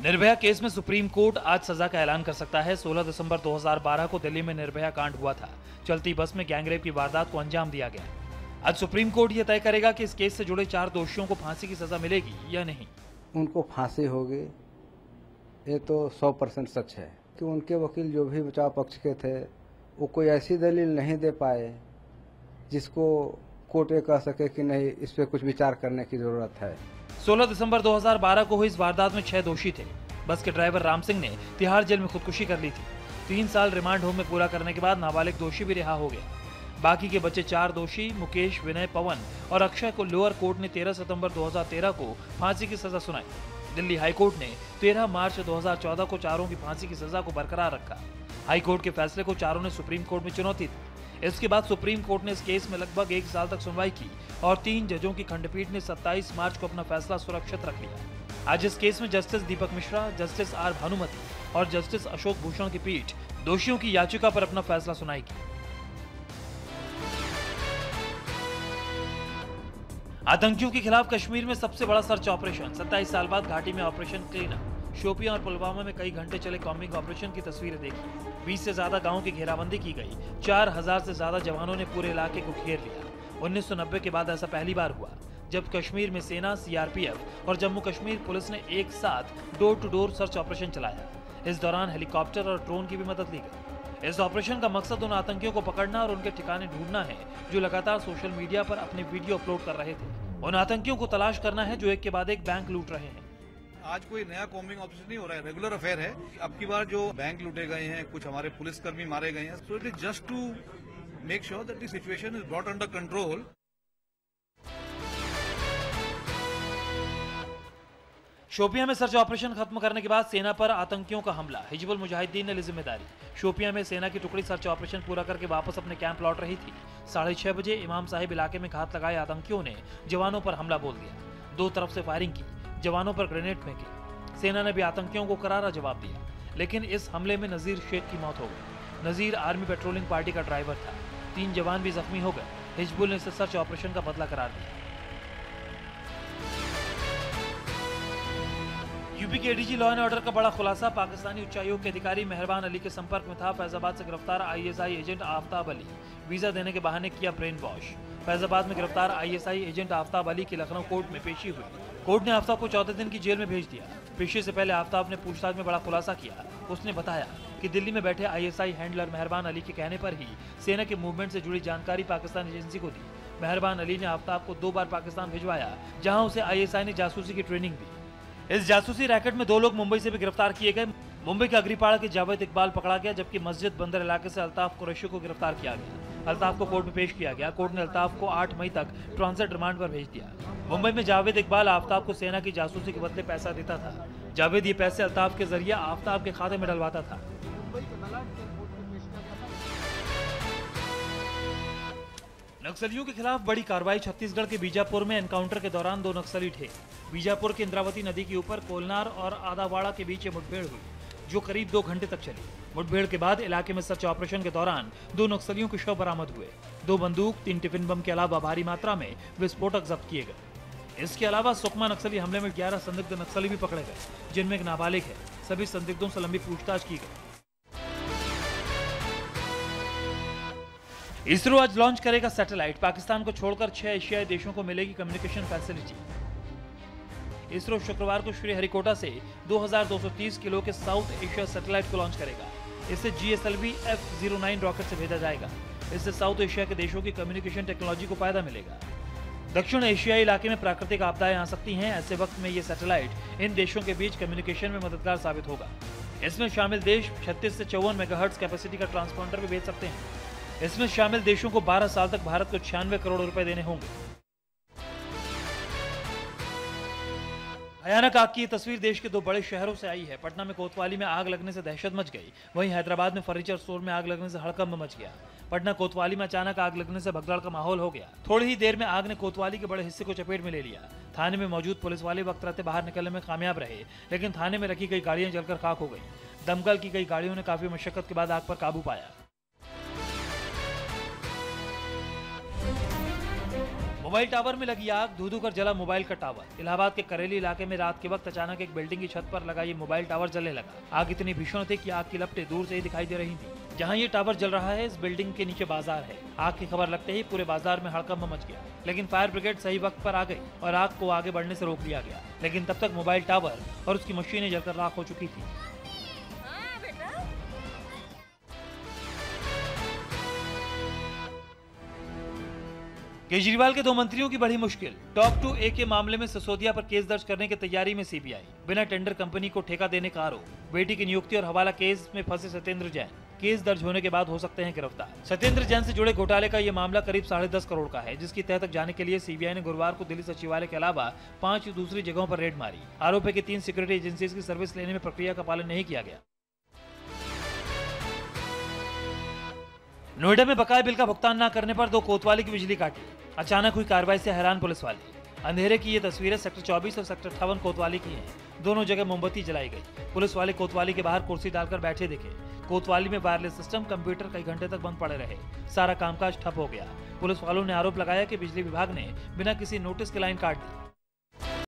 Nirbhaya case में supreme court आज सजा का ऐलान कर सकता है। 16 दिसंबर 2012 को दिल्ली में निर्भया कांड हुआ था। चलती बस में गैंगरेप की वारदात को अंजाम दिया गया। आज सुप्रीम कोर्ट यह तय करेगा कि इस केस से जुड़े 4 दोषियों को फांसी की सजा मिलेगी या नहीं। उनको फांसी होगी, ये तो 100% सच है कि उनके वकील जो भी बचाव पक्ष के थे वो कोई ऐसी दलील नहीं दे पाए जिसको कोर्ट ये कह सके कि नहीं, इस पे कुछ विचार करने की जरूरत है। 16 दिसंबर 2012 को हुई इस वारदात में 6 दोषी थे। बस के ड्राइवर राम सिंह ने तिहाड़ जेल में खुदकुशी कर ली थी। 3 साल रिमांड होम में पूरा करने के बाद नाबालिग दोषी भी रिहा हो गए। बाकी के बचे 4 दोषी मुकेश, विनय, पवन और अक्षय को लोअर कोर्ट ने 13 सितंबर 2013 को फांसी की सजा सुनाई। दिल्ली हाईकोर्ट ने 13 मार्च 2014 को चारों की फांसी की सजा को बरकरार रखा। हाईकोर्ट के फैसले को चारों ने सुप्रीम कोर्ट में चुनौती दी। इसके बाद सुप्रीम कोर्ट ने इस केस में लगभग 1 साल तक सुनवाई की और 3 जजों की खंडपीठ ने 27 मार्च को अपना फैसला सुरक्षित रख लिया। आज इस केस में justice Deepak Mishra, justice R Bhanumathi और जस्टिस अशोक भूषण की पीठ दोषियों की याचिका पर अपना फैसला सुनाएगी। आतंकियों के खिलाफ कश्मीर में सबसे बड़ा सर्च ऑपरेशन। 27 साल बाद घाटी में ऑपरेशन क्लीन अप। शोपियां और पुलवामा में कई घंटे चले कॉम्बिंग ऑपरेशन की तस्वीरें देखी। 20 से ज्यादा गांवों की घेराबंदी की गई। 4000 से ज्यादा जवानों ने पूरे इलाके को घेर लिया। 1990 के बाद ऐसा पहली बार हुआ जब कश्मीर में सेना, सीआरपीएफ और जम्मू कश्मीर पुलिस ने एक साथ door to door search operation चलाया। इस दौरान हेलीकॉप्टर और ड्रोन की भी मदद ली गई। इस ऑपरेशन का मकसद उन आतंकियों को पकड़ना और उनके ठिकाने ढूंढना है जो लगातार सोशल मीडिया पर अपने वीडियो अपलोड कर रहे थे। उन आतंकियों को तलाश करना है जो एक के बाद एक बैंक लूट रहे हैं। आज कोई नया कॉम्बिंग ऑपरेशन नहीं हो रहा है, रेगुलर अफेयर है। अब की बार जो बैंक लूटे गए हैं, कुछ हमारे पुलिसकर्मी मारे गए हैं, so it is just to make sure that the situation is brought under control. Shopian में सर्च ऑपरेशन खत्म करने के बाद सेना पर आतंकियों का हमला। हिजबुल मुजाहिदीन ने ली जिम्मेदारी। शोपियां में सेना की टुकड़ी सर्च ऑपरेशन पूरा करके वापस अपने कैंप लौट रही थी। 6:30 बजे इमाम साहिब इलाके में घात लगाए आतंकियों ने जवानों पर हमला बोल दिया। 2 तरफ से फायरिंग की, जवानों पर ग्रेनेड फेंके। सेना ने भी आतंकियों को करारा जवाब दिया, लेकिन इस हमले में नजीर शेख की मौत हो गई। नजीर आर्मी पेट्रोलिंग पार्टी का ड्राइवर था। 3 जवान भी जख्मी हो गए। हिजबुल ने इसे सर्च ऑपरेशन का बदला करार दिया। यूपी के एडीजी लॉ एंड ऑर्डर का बड़ा खुलासा। पाकिस्तानी उच्चायोग के अधिकारी मेहरबान अली के संपर्क में था। फैजाबाद से गिरफ्तार ISI agent Aftab Ali. Visa देने के बहाने किया ब्रेन वॉश। फैजाबाद में गिरफ्तार आईएसआई एजेंट आफ्ताब अली की लखनऊ कोर्ट में पेशी हुई। कोर्ट ने आफ्ताब को 14 दिन की जेल में भेज दिया। पेशी से पहले आफ्ताब ने पूछताछ में बड़ा खुलासा किया। उसने बताया कि दिल्ली में बैठे आईएसआई हैंडलर मेहरबान अली के कहने पर ही सेना के मूवमेंट से जुड़ी जानकारी पाकिस्तान एजेंसी को दी। मेहरबान अली ने आफ्ताब को 2 बार पाकिस्तान भिजवाया, जहां उसे आईएसआई ने जासूसी की ट्रेनिंग दी। इस जासूसी रैकेट में 2 लोग मुंबई से भी गिरफ्तार किए गए। मुंबई के अग्रीपाड़ा के जावेद इकबाल पकड़ा गया, जबकि मस्जिद बंदर इलाके से अल्ताफ कुरैशी को गिरफ्तार किया गया। अल्ताफ को कोर्ट में पेश किया गया। कोर्ट ने अल्ताफ को 8 मई तक ट्रांजिट रिमांड पर भेज दिया। मुंबई में जावेद इकबाल आफ्ताब को सेना की जासूसी के बदले पैसा देता था। जावेद ये पैसे अल्ताफ के जरिए आफ्ताब के खाते में डलवाता था। नक्सलियों के खिलाफ बड़ी कार्रवाई। छत्तीसगढ़ के बीजापुर में एनकाउंटर के दौरान 2 नक्सली ढेर। बीजापुर के इंद्रावती नदी के ऊपर कोलनार और आदावाड़ा के बीच मुठभेड़ हुई, जो करीब 2 घंटे तक चली। मुठभेड़ के बाद इलाके में सर्च ऑपरेशन के दौरान 2 नक्सलियों के शव बरामद हुए। 2 बंदूक, 3 टिफिन बम के अलावा भारी मात्रा में विस्फोटक जब्त किए गए। इसके अलावा सुकमा नक्सली हमले में 11 संदिग्ध नक्सली भी पकड़े गए, जिनमें एक नाबालिग है। सभी संदिग्धों से लंबी पूछताछ की गई। इसरो आज लॉन्च करेगा सैटेलाइट। पाकिस्तान को छोड़कर 6 एशियाई देशों को मिलेगी कम्युनिकेशन फैसिलिटी। इसरो शुक्रवार को श्रीहरिकोटा से 2230 किलो के साउथ एशिया सैटेलाइट को लॉन्च करेगा। इसे GSLV F-09 रॉकेट से भेजा जाएगा। इससे साउथ एशिया के देशों की कम्युनिकेशन टेक्नोलॉजी को फायदा मिलेगा। दक्षिण एशियाई इलाके में प्राकृतिक आपदाएं आ सकती हैं। ऐसे वक्त में ये सैटेलाइट इन देशों के बीच कम्युनिकेशन में मददगार साबित होगा। इसमें शामिल देश 36 से 54 मेगाहर्ट्ज कैपेसिटी का ट्रांसपॉन्डर भी भेज सकते हैं। इसमें शामिल देशों को 12 साल तक भारत को 96 करोड़ रुपए देने होंगे। भयानक आग की ये तस्वीर देश के 2 बड़े शहरों से आई है। पटना में कोतवाली में आग लगने से दहशत मच गई। वहीं हैदराबाद में फर्नीचर स्टोर में आग लगने से हड़कंप मच गया। पटना कोतवाली में अचानक आग लगने से भगदड़ का माहौल हो गया। थोड़ी ही देर में आग ने कोतवाली के बड़े हिस्से को चपेट में ले लिया। थाने में मौजूद पुलिस वाले वक्त रहते बाहर निकलने में कामयाब रहे, लेकिन थाने में रखी गई गाड़ियां जलकर खाक हो गई। दमकल की कई गाड़ियों ने काफी मशक्कत के बाद आग पर काबू पाया। मोबाइल टावर में लगी आग, धू-धू कर जला मोबाइल का टावर। इलाहाबाद के करेली इलाके में रात के वक्त अचानक एक बिल्डिंग की छत पर लगा ये मोबाइल टावर जलने लगा। आग इतनी भीषण थी कि आग की लपटें दूर से ही दिखाई दे रही थी। जहां ये टावर जल रहा है, इस बिल्डिंग के नीचे बाजार है। आग की खबर लगते ही पूरे बाजार में हड़कंप मच गया, लेकिन फायर ब्रिगेड सही वक्त पर आ गई और आग को आगे बढ़ने से रोक लिया गया। लेकिन तब तक मोबाइल टावर और उसकी मशीनें जलकर राख हो चुकी थी। केजरीवाल के 2 मंत्रियों की बड़ी मुश्किल। टॉक टू ए के मामले में सिसोदिया पर केस दर्ज करने की तैयारी में सीबीआई। बिना टेंडर कंपनी को ठेका देने का आरोप। बेटी की नियुक्ति और हवाला केस में फंसे सत्येंद्र जैन। केस दर्ज होने के बाद हो सकते हैं गिरफ्तार। सत्येंद्र जैन से जुड़े घोटाले का ये मामला करीब 10.5 करोड़ का है, जिसकी तह तक जाने के लिए सीबीआई ने गुरुवार को दिल्ली सचिवालय के अलावा 5 दूसरी जगहों पर रेड मारी। आरोप है कि 3 सिक्योरिटी एजेंसीज की सर्विस लेने में प्रक्रिया का पालन नहीं किया गया। नोएडा में बकाया बिल का भुगतान न करने पर 2 कोतवाली की बिजली काटी। अचानक हुई कार्रवाई से हैरान पुलिस वाले। अंधेरे की ये तस्वीरें सेक्टर 24 और सेक्टर 58 कोतवाली की हैं। दोनों जगह मोमबत्ती जलाई गई। पुलिस वाले कोतवाली के बाहर कुर्सी डालकर बैठे दिखे। कोतवाली में वायरलेस सिस्टम, कंप्यूटर कई घंटे तक बंद पड़े रहे। सारा कामकाज ठप हो गया। पुलिस वालों ने आरोप लगाया कि बिजली विभाग ने बिना किसी नोटिस के लाइन काट दी।